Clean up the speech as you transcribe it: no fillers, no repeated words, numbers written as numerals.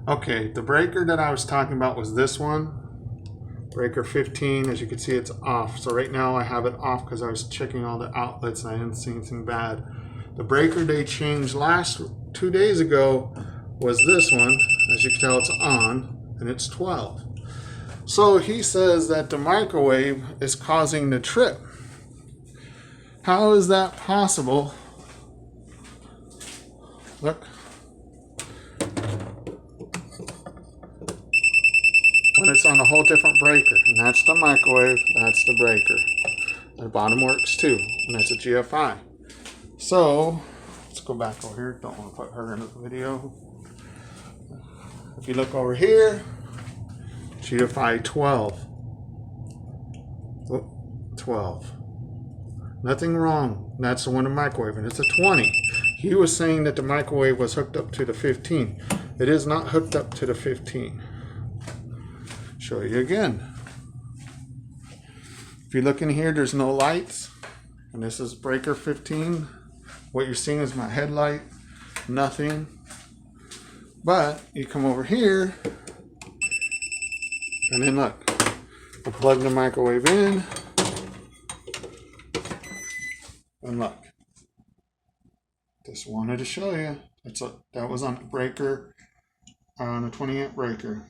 Okay, the breaker that I was talking about was this one. Breaker 15, as you can see, it's off. So right now I have it off because I was checking all the outlets and I didn't see anything bad. The breaker they changed 2 days ago was this one. As you can tell, it's on and it's 12. So he says that the microwave is causing the trip. How is that possible? Look. When it's on a whole different breaker. And that's the microwave, that's the breaker. The bottom works too, and that's a GFI. So, let's go back over here. Don't want to put her in the video. If you look over here, GFI 12. 12. Nothing wrong. That's the one in the microwave, and it's a 20. He was saying that the microwave was hooked up to the 15. It is not hooked up to the 15. Show you again. If you look in here, there's no lights, and this is breaker 15. What you're seeing is my headlight, nothing. But you come over here, and then look. I plug the microwave in, and look. Just wanted to show you. That was on the breaker, on a 20 amp breaker.